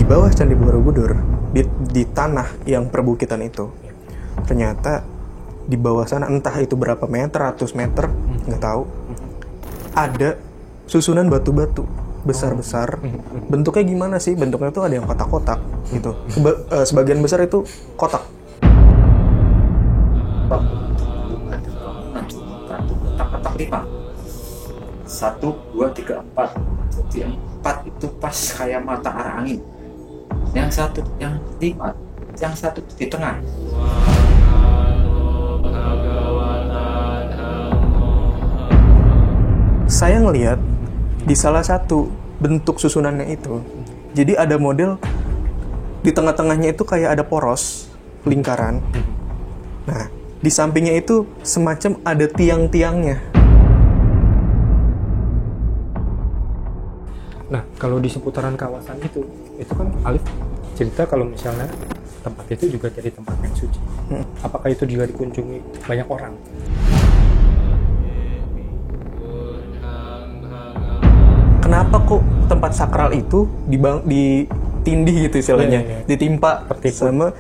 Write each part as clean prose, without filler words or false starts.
bawah Candi Borobudur, di tanah yang perbukitan itu, ternyata di bawah sana entah itu berapa meter, ratus meter, nggak tahu, ada susunan batu-batu besar-besar. Bentuknya gimana sih? Bentuknya tuh ada yang kotak-kotak gitu. Sebagian besar itu kotak. Kotak-kotak 5. 1, 2, 3, 4. Jadi 4 itu pas kayak mata arah angin. Yang 1, yang 5, yang 1 di tengah. Saya ngelihat di salah satu bentuk susunannya itu, jadi ada model di tengah-tengahnya itu kayak ada poros lingkaran. Nah, di sampingnya itu semacam ada tiang-tiangnya. Nah, kalau di seputaran kawasan itu kan Alif cerita kalau misalnya tempat itu juga jadi tempat yang suci. Apakah itu juga dikunjungi banyak orang? Kenapa kok tempat sakral itu ditindih gitu istilahnya, ditimpa sama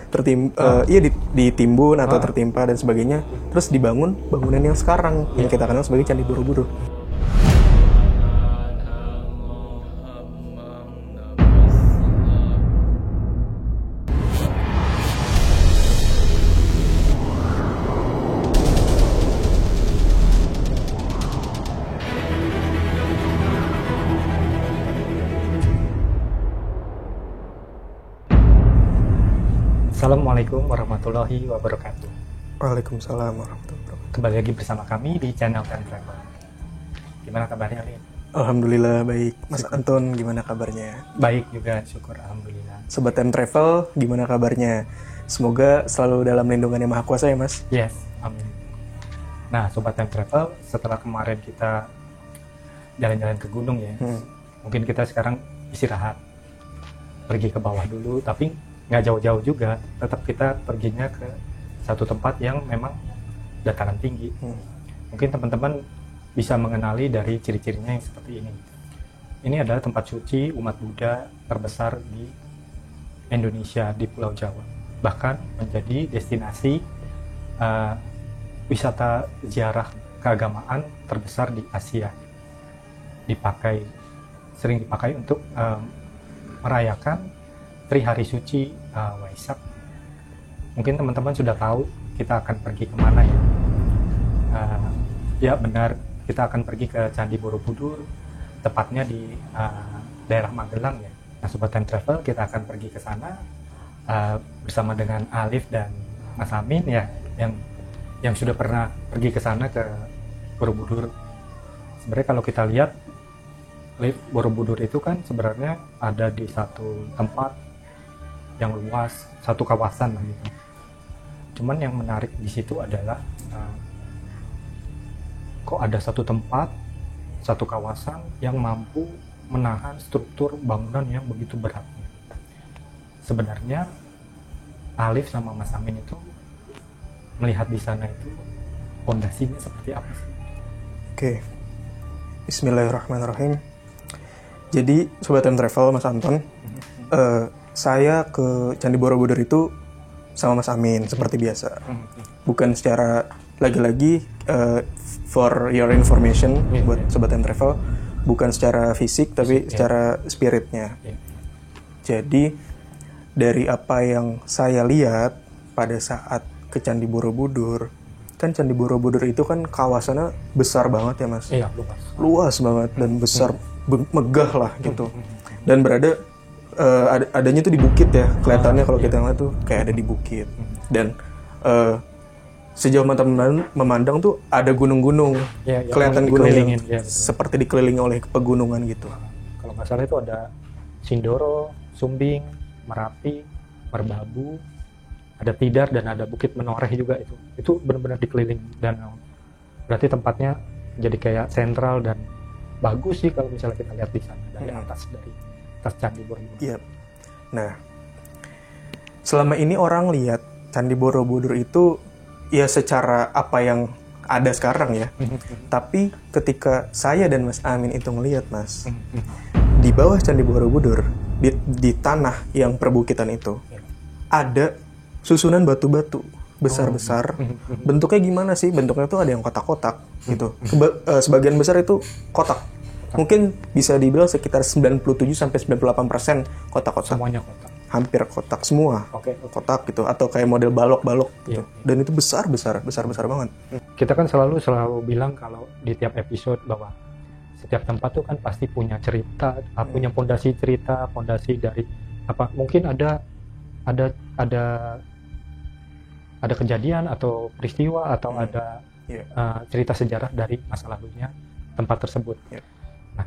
ditimbun atau tertimpa dan sebagainya, terus dibangun bangunan yang sekarang yang kita kenal sebagai Candi Borobudur. Assalamualaikum warahmatullahi wabarakatuh. Waalaikumsalam warahmatullahi wabarakatuh. Kembali lagi bersama kami di channel Time Travel. Gimana kabarnya, Lin? Alhamdulillah baik. Mas Anton gimana kabarnya? Baik juga, syukur alhamdulillah. Sobat Time Travel gimana kabarnya? Semoga selalu dalam lindungan Yang Maha Kuasa ya, Mas. Yes, amin. Nah, Sobat Time Travel, setelah kemarin kita jalan-jalan ke gunung ya, mungkin kita sekarang istirahat, pergi ke bawah dulu, tapi nggak jauh-jauh juga, tetap kita perginya ke satu tempat yang memang dataran tinggi. Mungkin teman-teman bisa mengenali dari ciri-cirinya yang seperti ini. Ini adalah tempat suci umat Buddha terbesar di Indonesia, di Pulau Jawa, bahkan menjadi destinasi wisata ziarah keagamaan terbesar di Asia. Sering dipakai untuk merayakan Trihari Suci Waisak. Mungkin teman-teman sudah tahu kita akan pergi kemana ya. Ya benar, kita akan pergi ke Candi Borobudur, tepatnya di daerah Magelang ya. Nah, Sobat Time Travel, kita akan pergi ke sana bersama dengan Alif dan Mas Amin ya, yang sudah pernah pergi ke sana ke Borobudur. Sebenarnya kalau kita lihat Borobudur itu kan sebenarnya ada di satu tempat yang luas, satu kawasan lah gitu. Cuman yang menarik di situ adalah kok ada satu tempat, satu kawasan yang mampu menahan struktur bangunan yang begitu berat. Sebenarnya Alif sama Mas Amin itu melihat di sana itu fondasinya seperti apa sih? Oke. Bismillahirrahmanirrahim. Jadi Sobat Time Travel, Mas Anton, saya ke Candi Borobudur itu sama Mas Amin seperti biasa. Bukan secara, lagi-lagi for your information buat Sobat Time Travel, bukan secara fisik tapi secara spiritnya. Jadi dari apa yang saya lihat pada saat ke Candi Borobudur, kan Candi Borobudur itu kan kawasannya besar banget ya, Mas. Iya, luas banget dan besar, megah lah gitu. Dan adanya tuh di bukit ya, kelihatannya kalau kita ngeliat tuh kayak ada di bukit. Dan sejauh mata memandang tuh ada gunung-gunung, kelihatan gunung yang seperti dikelilingi oleh pegunungan gitu. Kalau nggak salah itu ada Sindoro, Sumbing, Merapi, Merbabu, ada Tidar, dan ada Bukit Menoreh juga. Itu benar-benar dikelilingi, dan berarti tempatnya jadi kayak sentral dan bagus sih kalau misalnya kita lihat di sana dari atas Candi Borobudur. Iya. Nah, selama ini orang lihat Candi Borobudur itu ya secara apa yang ada sekarang ya. Tapi ketika saya dan Mas Amin itu ngelihat, Mas, di bawah Candi Borobudur, di tanah yang perbukitan itu, ada susunan batu-batu besar-besar. Bentuknya gimana sih? Bentuknya tuh ada yang kotak-kotak gitu. Sebagian besar itu kotak. Mungkin bisa dibilang sekitar 97-98% kotak-kotak. Semuanya kotak. Hampir kotak semua. Kotak gitu, atau kayak model balok-balok gitu. Dan itu besar banget. Kita kan selalu bilang kalau di tiap episode bahwa setiap tempat tuh kan pasti punya cerita, punya pondasi cerita, pondasi dari apa? Mungkin ada kejadian atau peristiwa atau ada cerita sejarah dari masa lalunya tempat tersebut. Nah,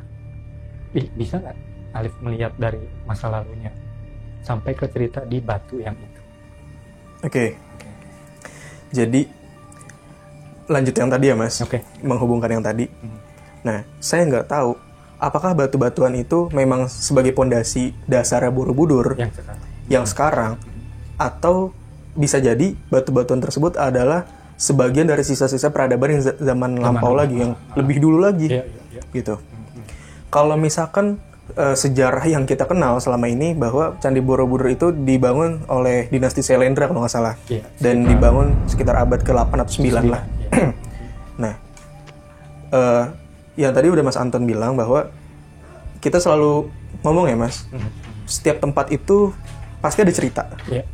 bisa nggak Alif melihat dari masa lalunya sampai ke cerita di batu yang itu? Oke. Jadi lanjut yang tadi ya Mas. Menghubungkan yang tadi. Nah, saya nggak tahu apakah batu-batuan itu memang sebagai pondasi dasar Borobudur yang sekarang, atau bisa jadi batu-batuan tersebut adalah sebagian dari sisa-sisa peradaban yang zaman lampau lagi, yang lebih dulu lagi, gitu. Kalau misalkan sejarah yang kita kenal selama ini bahwa Candi Borobudur itu dibangun oleh dinasti Syailendra kalau nggak salah, dan dibangun sekitar abad ke-8 atau 9 lah. Nah, yang tadi udah Mas Anton bilang bahwa kita selalu ngomong ya Mas, setiap tempat itu pasti ada cerita.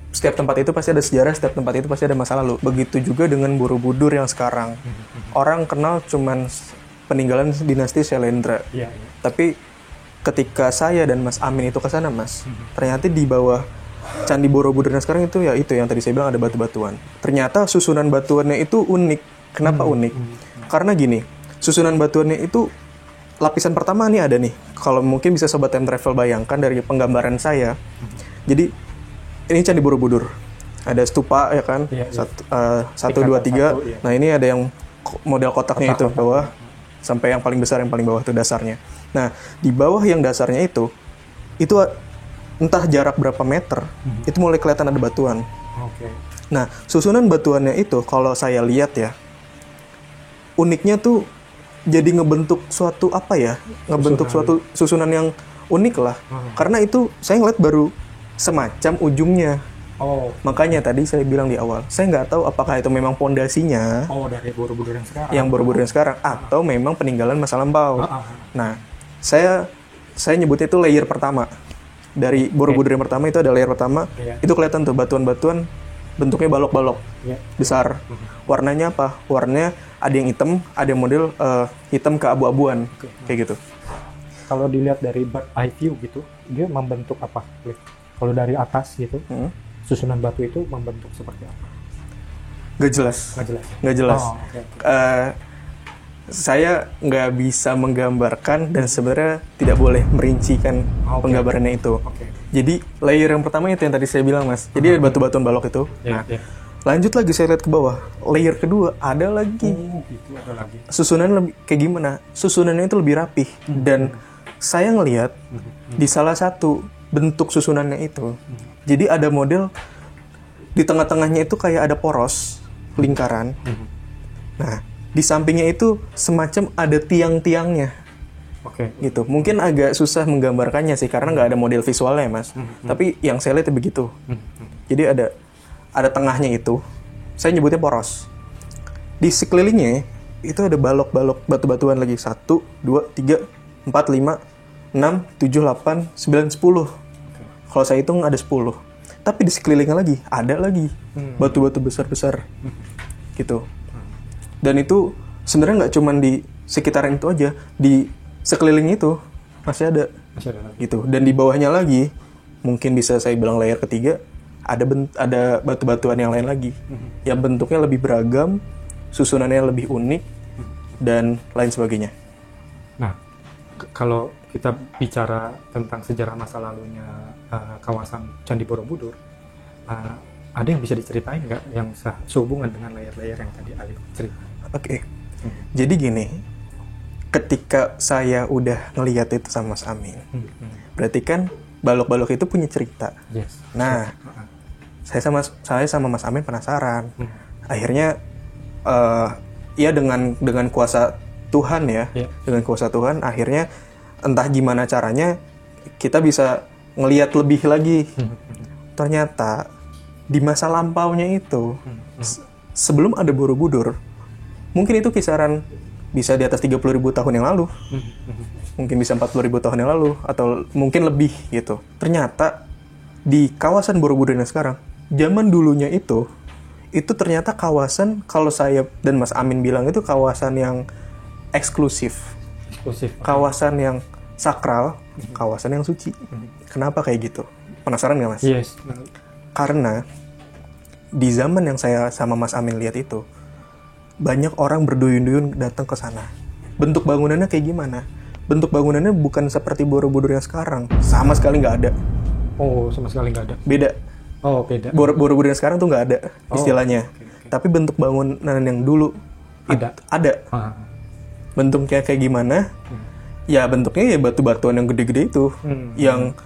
Setiap tempat itu pasti ada sejarah, setiap tempat itu pasti ada masa lalu. Begitu juga dengan Borobudur yang sekarang. Orang kenal cuman peninggalan dinasti Syailendra. Tapi ketika saya dan Mas Amin itu ke sana Mas, ternyata di bawah Candi Borobudur yang sekarang itu, ya itu yang tadi saya bilang ada batu-batuan. Ternyata susunan batuannya itu unik. Kenapa unik? Karena gini, susunan batuannya itu lapisan pertama nih ada nih. Kalau mungkin bisa Sobat Time Travel bayangkan dari penggambaran saya. Jadi ini Candi Borobudur. Ada stupa ya kan? 1, 2, 3. Nah ini ada yang model kotaknya itu bawah sampai yang paling besar, yang paling bawah itu dasarnya. Nah di bawah yang dasarnya itu entah jarak berapa meter, itu mulai kelihatan ada batuan. Nah susunan batuannya itu kalau saya lihat ya, uniknya tuh jadi ngebentuk suatu apa ya, ngebentuk suatu susunan yang unik lah. Karena itu saya ngeliat baru semacam ujungnya. Makanya tadi saya bilang di awal, saya nggak tahu apakah itu memang pondasinya dari Borobudur yang sekarang. Yang Borobudur yang sekarang, atau memang peninggalan masa lampau. Nah, saya nyebutnya itu layer pertama. Dari Borobudur yang pertama itu ada layer pertama. Itu kelihatan tuh batuan-batuan bentuknya balok-balok besar. Warnanya apa? Warnanya ada yang hitam, ada yang model hitam keabu-abuan, kayak gitu. Kalau dilihat dari bird eye view gitu, dia membentuk apa? Kalau dari atas gitu, susunan batu itu membentuk seperti apa? Nggak jelas. Saya nggak bisa menggambarkan dan sebenarnya tidak boleh merincikan penggambarannya itu. Jadi layer yang pertama itu yang tadi saya bilang Mas. Jadi ada batu-batuan balok itu. Lanjut lagi saya lihat ke bawah. Layer kedua ada lagi. Susunannya lebih kayak gimana? Susunannya itu lebih rapih. Dan saya ngelihat di salah satu bentuk susunannya itu. Jadi ada model di tengah-tengahnya itu kayak ada poros lingkaran. Nah, di sampingnya itu semacam ada tiang-tiangnya. Gitu. Mungkin agak susah menggambarkannya sih karena nggak ada model visualnya, Mas. Tapi yang saya lihat begitu. Jadi ada tengahnya itu. Saya nyebutnya poros. Di sekelilingnya itu ada balok-balok batu-batuan lagi. 1, 2, 3, 4, 5, 6, 7, 8, 9, 10. Kalau saya hitung ada 10. Tapi di sekelilingnya lagi ada lagi batu-batu besar-besar. Gitu. Dan itu sebenarnya nggak cuma di sekitaran itu aja, di sekeliling itu masih ada gitu. Dan di bawahnya lagi, mungkin bisa saya bilang layer ketiga, ada batu-batuan yang lain lagi, yang bentuknya lebih beragam, susunannya lebih unik, dan lain sebagainya. Nah, kalau kita bicara tentang sejarah masa lalunya kawasan Candi Borobudur, ada yang bisa diceritain nggak yang sehubungan dengan layer-layer yang tadi Alif cerita? Jadi gini, ketika saya udah ngelihat itu sama Mas Amin, berarti kan balok-balok itu punya cerita. Nah, saya sama Mas Amin penasaran. Akhirnya, ya dengan kuasa Tuhan ya, dengan kuasa Tuhan, akhirnya entah gimana caranya kita bisa ngelihat lebih lagi. Ternyata di masa lampaunya itu sebelum ada Borobudur, mungkin itu kisaran bisa di atas 30.000 tahun yang lalu. Mungkin bisa 40.000 tahun yang lalu atau mungkin lebih gitu. Ternyata di kawasan Borobudur yang sekarang, zaman dulunya itu ternyata kawasan, kalau saya dan Mas Amin bilang itu kawasan yang eksklusif. Kawasan yang sakral, kawasan yang suci. Kenapa kayak gitu? Penasaran nggak Mas? Yes. Karena di zaman yang saya sama Mas Amin lihat itu, banyak orang berduyun-duyun datang ke sana. Bentuk bangunannya kayak gimana? Bentuk bangunannya bukan seperti Borobudur yang sekarang. Sama sekali nggak ada. Oh, sama sekali nggak ada. Beda. Oh, beda. Borobudur yang sekarang tuh nggak ada istilahnya. Okay. Tapi bentuk bangunan yang dulu Ada. Ada. Bentuknya kayak gimana? Ya bentuknya ya batu-batuan yang gede-gede itu. Yang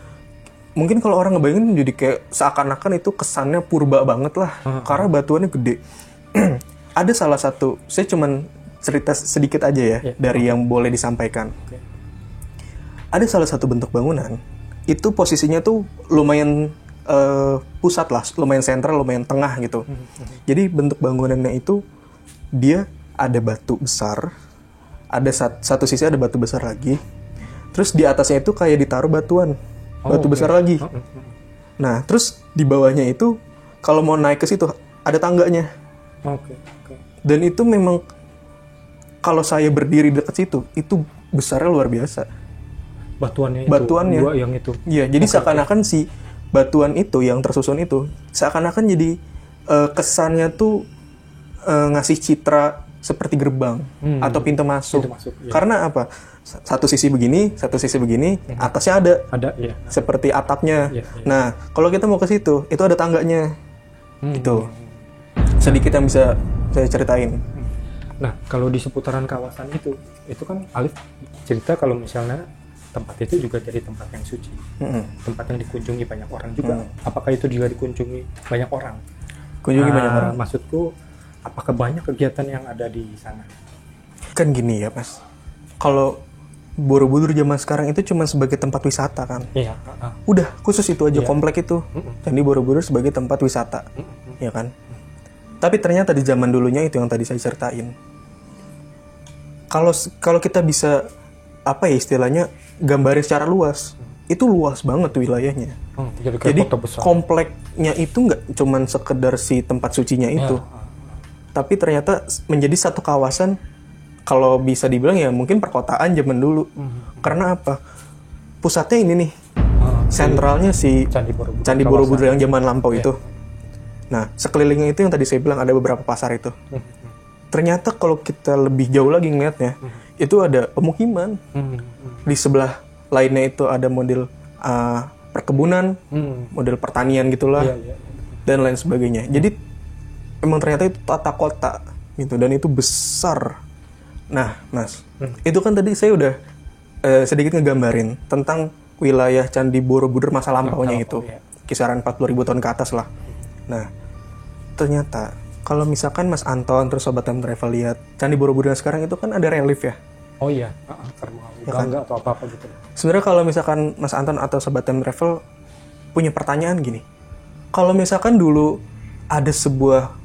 mungkin kalau orang ngebayangin jadi kayak seakan-akan itu kesannya purba banget lah. Karena batuannya gede. Ada salah satu, saya cuman cerita sedikit aja ya dari yang boleh disampaikan. Ada salah satu bentuk bangunan, itu posisinya tuh lumayan pusat lah, lumayan sentral, lumayan tengah gitu. Jadi bentuk bangunannya itu dia ada batu besar, ada satu sisi ada batu besar lagi, terus di atasnya itu kayak ditaruh batuan, batu besar lagi. Nah, terus di bawahnya itu kalau mau naik ke situ ada tangganya. Dan itu memang kalau saya berdiri dekat situ, itu besarnya luar biasa. Batuannya Dua yang itu. Iya, jadi seakan-akan si batuan itu yang tersusun itu seakan-akan jadi kesannya tuh ngasih citra seperti gerbang atau pintu masuk. Iya. Karena apa? Satu sisi begini, atasnya ada. Iya. Seperti atapnya. Iya. Nah, kalau kita mau ke situ, itu ada tangganya. Gitu. Sedikit yang bisa saya ceritain. Nah, kalau di seputaran kawasan itu kan Alif cerita kalau misalnya tempat itu juga jadi tempat yang suci, tempat yang dikunjungi banyak orang juga. Apakah itu juga dikunjungi banyak orang? Banyak orang. Maksudku, apakah banyak kegiatan yang ada di sana? Kan gini ya, Mas. Kalau Borobudur zaman sekarang itu cuma sebagai tempat wisata kan? Iya. Udah, khusus itu aja, komplek itu. Candi Borobudur sebagai tempat wisata, ya kan? Tapi ternyata di zaman dulunya itu yang tadi saya ceritain. Kalau kita bisa apa ya istilahnya gambarin secara luas, itu luas banget tuh wilayahnya. Jadi kompleknya itu nggak cuman sekedar si tempat sucinya itu, tapi ternyata menjadi satu kawasan. Kalau bisa dibilang ya mungkin perkotaan zaman dulu. Karena apa? Pusatnya ini nih, sentralnya si Candi Borobudur yang zaman lampau itu. Nah, sekelilingnya itu yang tadi saya bilang ada beberapa pasar itu. Ternyata kalau kita lebih jauh lagi ngeliatnya, itu ada pemukiman. Di sebelah lainnya itu ada model perkebunan, model pertanian gitulah, dan lain sebagainya. Jadi emang ternyata itu tata kota gitu, dan itu besar. Nah, Mas, itu kan tadi saya udah sedikit ngegambarin tentang wilayah Candi Borobudur masa lampaunya itu, kisaran 40.000 tahun ke atas lah. Nah, ternyata kalau misalkan Mas Anton terus Sobat Time Travel lihat Candi Borobudur sekarang itu kan ada relief ya. Oh iya, enggak atau apa-apa gitu. Sebenarnya kalau misalkan Mas Anton atau Sobat Time Travel punya pertanyaan gini, kalau misalkan dulu ada sebuah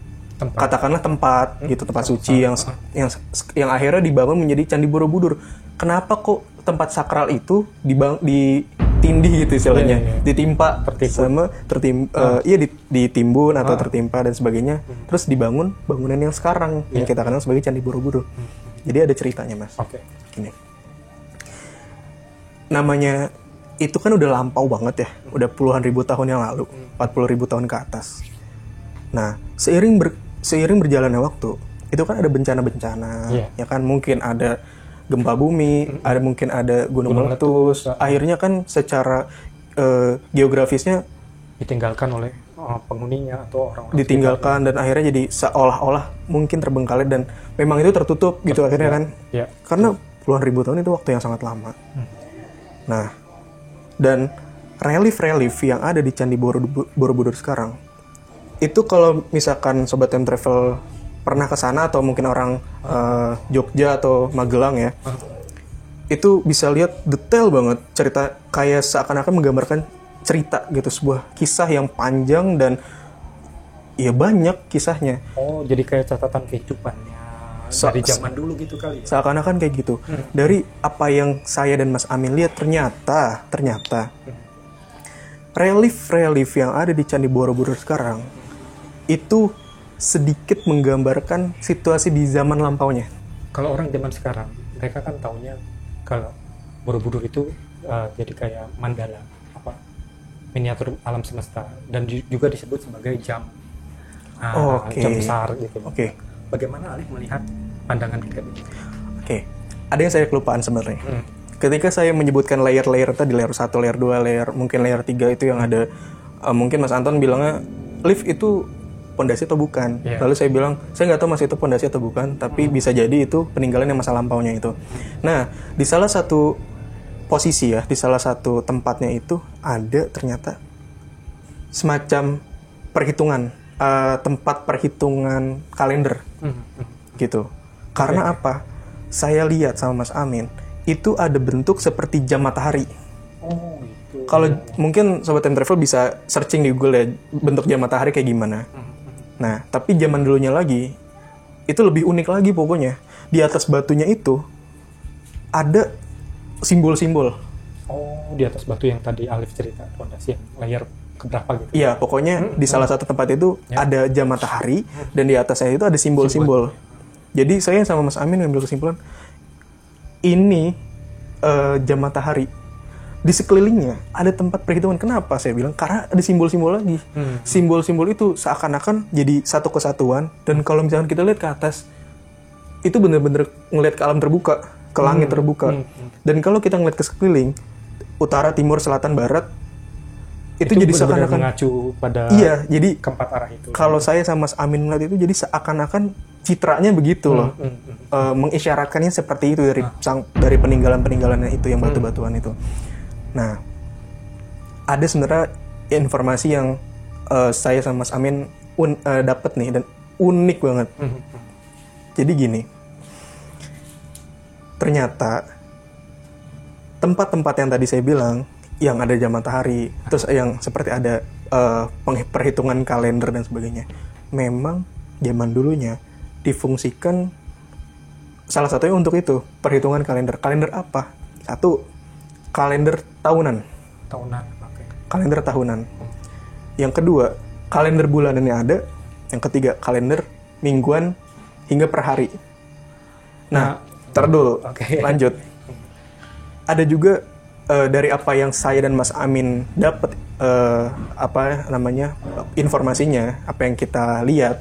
katakanlah tempat gitu, tempat suci yang akhirnya dibangun menjadi Candi Borobudur, kenapa kok tempat sakral itu ditindih gitu istilahnya, ditimpa sama ditimbun atau tertimpa dan sebagainya, terus dibangun bangunan yang sekarang yang kita kenal sebagai Candi Borobudur. Jadi ada ceritanya, Mas. Gini, namanya itu kan udah lampau banget ya, udah puluhan ribu tahun yang lalu, 40.000 tahun ke atas. Nah, seiring berjalannya waktu, itu kan ada bencana-bencana, ya kan, mungkin ada gempa bumi, mungkin ada gunung meletus. Akhirnya kan secara geografisnya ditinggalkan oleh penghuninya atau orang-orang ditinggalkan dan akhirnya jadi seolah-olah mungkin terbengkalai dan memang itu tertutup gitu akhirnya kan. Karena puluhan ribu tahun itu waktu yang sangat lama. Nah, dan relief-relief yang ada di Candi Borobudur sekarang, itu kalau misalkan Sobat Time Travel pernah ke sana atau mungkin orang Jogja atau Magelang ya, itu bisa lihat detail banget cerita, kayak seakan-akan menggambarkan cerita gitu, sebuah kisah yang panjang dan ya banyak kisahnya. Oh, jadi kayak catatan kehidupannya dari zaman dulu gitu kali ya. Seakan-akan kayak gitu. Dari apa yang saya dan Mas Amin lihat, ternyata relief yang ada di Candi Borobudur sekarang itu sedikit menggambarkan situasi di zaman lampaunya. Kalau orang zaman sekarang, mereka kan taunya kalau Borobudur itu jadi kayak mandala, apa, miniatur alam semesta, dan juga disebut sebagai jam jam besar gitu. Bagaimana Alif melihat pandangan kita ini? Ada yang saya kelupaan sebenarnya. Ketika saya menyebutkan layer-layer tadi, layer 1, layer 2, layer mungkin layer 3 itu yang ada, mungkin Mas Anton bilangnya lift itu pondasi atau bukan. Lalu saya bilang, saya nggak tahu Mas itu pondasi atau bukan, tapi bisa jadi itu peninggalan yang masa lampaunya itu. Nah, di salah satu posisi ya, di salah satu tempatnya itu ada ternyata semacam perhitungan, tempat perhitungan kalender gitu. Karena apa? Saya lihat sama Mas Amin itu ada bentuk seperti jam matahari. Oh, itu. Kalau mungkin Sobat Time Travel bisa searching di Google ya, bentuk jam matahari kayak gimana. Nah, tapi zaman dulunya lagi itu lebih unik lagi pokoknya. Di atas batunya itu ada simbol-simbol. Oh, di atas batu yang tadi Alif cerita, fondasi yang layer keberapa gitu. Iya, pokoknya di salah satu tempat itu ada jam matahari dan di atasnya itu ada simbol-simbol. Jadi saya sama Mas Amin ngambil kesimpulan ini jam matahari. Di sekelilingnya ada tempat perhitungan. Kenapa saya bilang? Karena ada simbol-simbol lagi. Simbol-simbol itu seakan-akan jadi satu kesatuan. Dan kalau misalkan kita lihat ke atas, itu benar-benar ngelihat ke alam terbuka, ke langit terbuka. Dan kalau kita ngelihat ke sekeliling, utara, timur, selatan, barat, itu jadi seakan-akan mengacu pada jadi keempat arah itu. Kalau saya sama Mas Amin melihat itu, jadi seakan-akan citranya begitu loh. Mengisyaratkannya seperti itu dari peninggalan-peninggalan itu yang batu-batuan itu. Nah, ada sebenarnya informasi yang saya sama Mas Amin dapat nih dan unik banget. Jadi gini, ternyata tempat-tempat yang tadi saya bilang yang ada jam matahari, terus yang seperti ada perhitungan kalender dan sebagainya, memang zaman dulunya difungsikan salah satunya untuk itu, perhitungan kalender. Kalender apa? Satu, kalender tahunan. Kalender tahunan. Yang kedua, kalender bulanannya ada. Yang ketiga, kalender mingguan hingga per hari. Nah, tar dulu, lanjut. Ada juga dari apa yang saya dan Mas Amin dapat informasinya, apa yang kita lihat,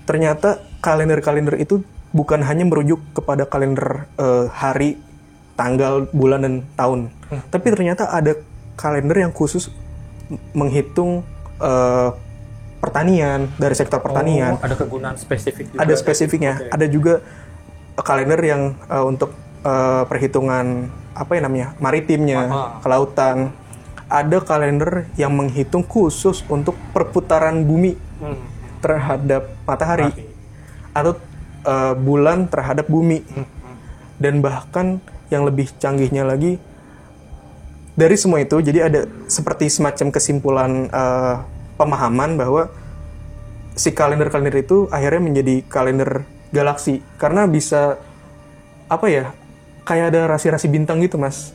ternyata kalender-kalender itu bukan hanya merujuk kepada kalender hari, tanggal, bulan, dan tahun. Tapi ternyata ada kalender yang khusus menghitung pertanian, dari sektor pertanian. Ada kegunaan spesifik juga. Ada spesifiknya. Ada juga kalender yang untuk perhitungan maritimnya, kelautan. Ada kalender yang menghitung khusus untuk perputaran bumi terhadap matahari. Atau bulan terhadap bumi. Dan bahkan yang lebih canggihnya lagi, dari semua itu jadi ada seperti semacam kesimpulan pemahaman bahwa si kalender-kalender itu akhirnya menjadi kalender galaksi, karena bisa kayak ada rasi-rasi bintang gitu, Mas.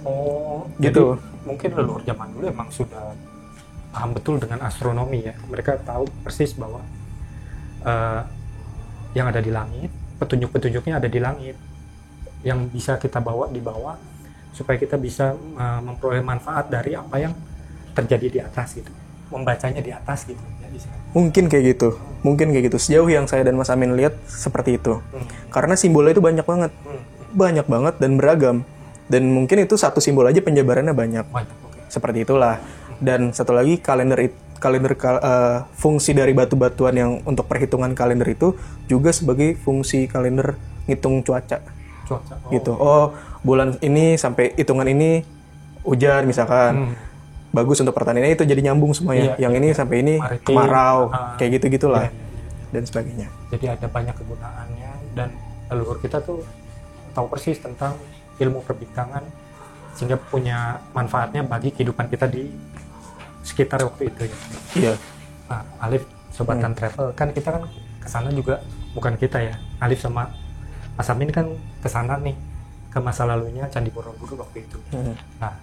Gitu. Jadi mungkin leluhur zaman dulu emang sudah paham betul dengan astronomi ya. Mereka tahu persis bahwa yang ada di langit, petunjuk-petunjuknya ada di langit, yang bisa kita bawa di bawah supaya kita bisa memperoleh manfaat dari apa yang terjadi di atas gitu, membacanya di atas gitu ya, mungkin kayak gitu. Sejauh yang saya dan Mas Amin lihat seperti itu. Karena simbolnya itu banyak banget dan beragam, dan mungkin itu satu simbol aja penjabarannya banyak. Seperti itulah. Dan satu lagi, fungsi dari batu-batuan yang untuk perhitungan kalender itu juga sebagai fungsi kalender ngitung cuaca. Gitu. Bulan ini sampai hitungan ini hujan misalkan. Bagus untuk pertanian, itu jadi nyambung semuanya. Yang ini sampai ini kemarau, kayak gitu-gitulah. Dan sebagainya. Jadi ada banyak kegunaannya, dan leluhur kita tuh tahu persis tentang ilmu perbintangan sehingga punya manfaatnya bagi kehidupan kita di sekitar waktu itu ya. Iya. Nah, Alif Sobat Time Travel kan kita kan kesana juga bukan kita ya. Alif sama Mas Amin kan kesana nih ke masa lalunya Candi Borobudur waktu itu. Nah,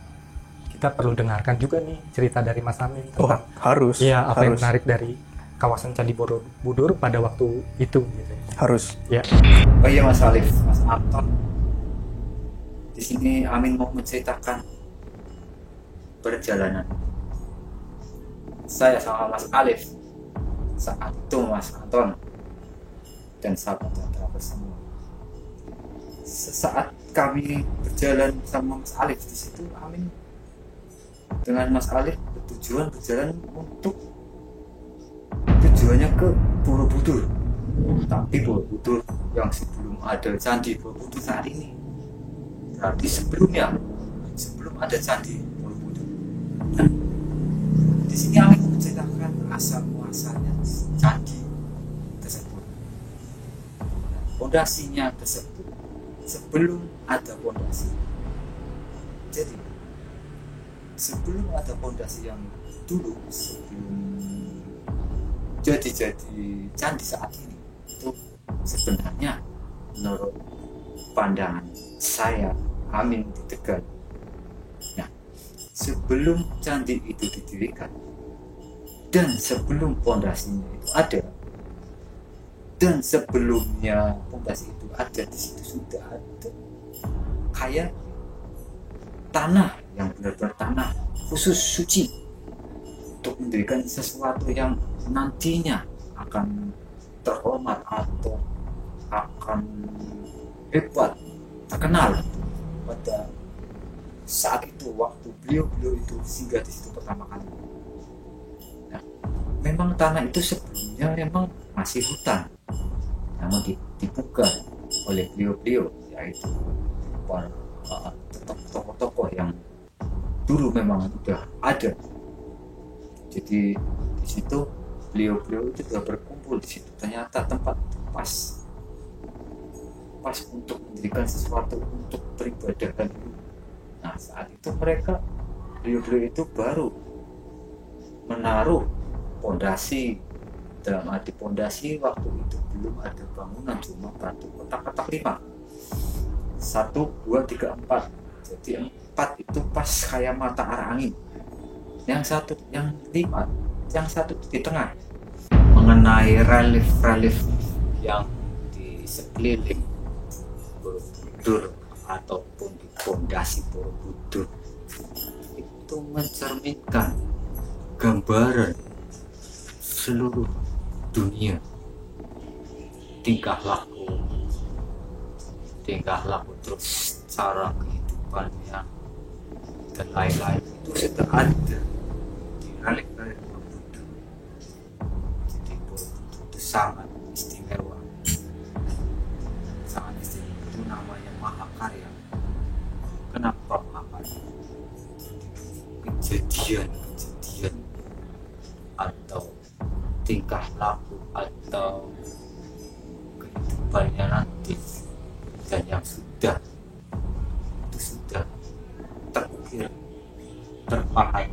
kita perlu dengarkan juga nih cerita dari Mas Amin tentang harus. Iya, apa yang harus. menarik dari kawasan Candi Borobudur pada waktu itu gitu. Harus. Ya. Oh iya Mas Alif, Mas Anton. Di sini Amin mau menceritakan perjalanan saya sama Mas Alif saat itu Mas Anton dan sahabat travel semua. Sesaat kami berjalan sama Mas Alif di situ, Amin dengan Mas Alif berjalan untuk tujuannya ke Borobudur. Tapi Borobudur yang sebelum ada Candi Borobudur saat ini, berarti sebelum ada Candi Borobudur. Nah, di sini Amin menceritakan asal muasalnya candi tersebut, pondasinya tersebut sebelum ada pondasi. Jadi sebelum ada pondasi yang dulu, sebelum jadi candi saat ini, itu sebenarnya menurut pandangan saya Amin di Tegal. Nah, sebelum candi itu didirikan dan sebelum pondasinya itu ada dan sebelumnya pondasi itu ada, di situ sudah ada kayak tanah yang benar-benar tanah khusus suci untuk mendirikan sesuatu yang nantinya akan terhormat atau akan hebat, terkenal pada saat itu waktu beliau itu singgah di situ pertama kali. Nah, memang tanah itu sebelumnya memang masih hutan, namun dibuka oleh beliau yaitu para tokoh-tokoh yang dulu memang sudah ada. Jadi di situ beliau itu sudah berkumpul di situ. Ternyata tempat pas untuk mendirikan sesuatu untuk peribadahan dulu. Nah, saat itu beliau itu baru menaruh pondasi. Dalam arti pondasi waktu itu belum ada bangunan, cuma batu kotak-kotak 5. 1, 2, 3, 4. Jadi 4 itu pas kayak mata arah angin. Yang 5, yang 1 di tengah. Mengenai relief yang di sekeliling Borobudur ataupun di pondasi Borobudur itu mencerminkan gambaran seluruh dunia, tingkah laku terus cara kehidupannya dan lain-lain itu sudah ada di relief Borobudur. Jadi Borobudur itu sangat istimewa, itu namanya Mahakarya. Kenapa Mahakarya? Kejadian atau tingkah laku atau kehidupannya nanti dan yang sudah terukir, terpahat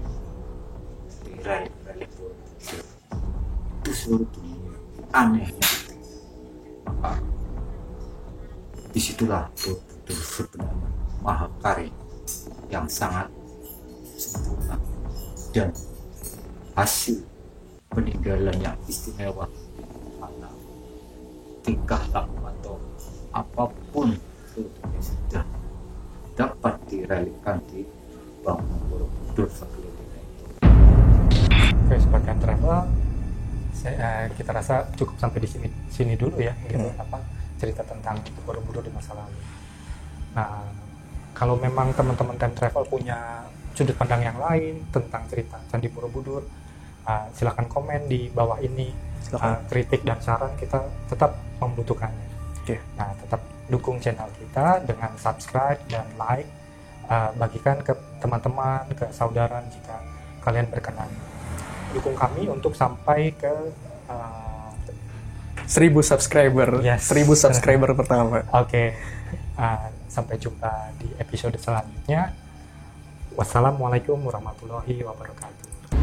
di relief Borobudur itu seluruh dunia. Anehnya maka disitulah Borobudur sebenarnya Mahakarya yang sangat sempurna dan hasil peninggalan yang istimewa karena tingkah laku atau apapun itu sudah dapat direlikan di bangunan Borobudur sekelilingnya itu. Oke, Sobat Time Travel, kita rasa cukup sampai di sini dulu ya, gitu, cerita tentang Borobudur di masa lalu. Nah, kalau memang teman-teman Time Travel punya sudut pandang yang lain tentang cerita Candi Borobudur, silakan komen di bawah ini. Kritik dan saran kita tetap membutuhkannya. Oke. Nah, tetap dukung channel kita dengan subscribe dan like, bagikan ke teman-teman, ke saudara jika kalian berkenan. Dukung kami untuk sampai ke 1000 subscriber. Yes. 1000 subscriber pertama. Oke. Sampai jumpa di episode selanjutnya. Wassalamualaikum warahmatullahi wabarakatuh.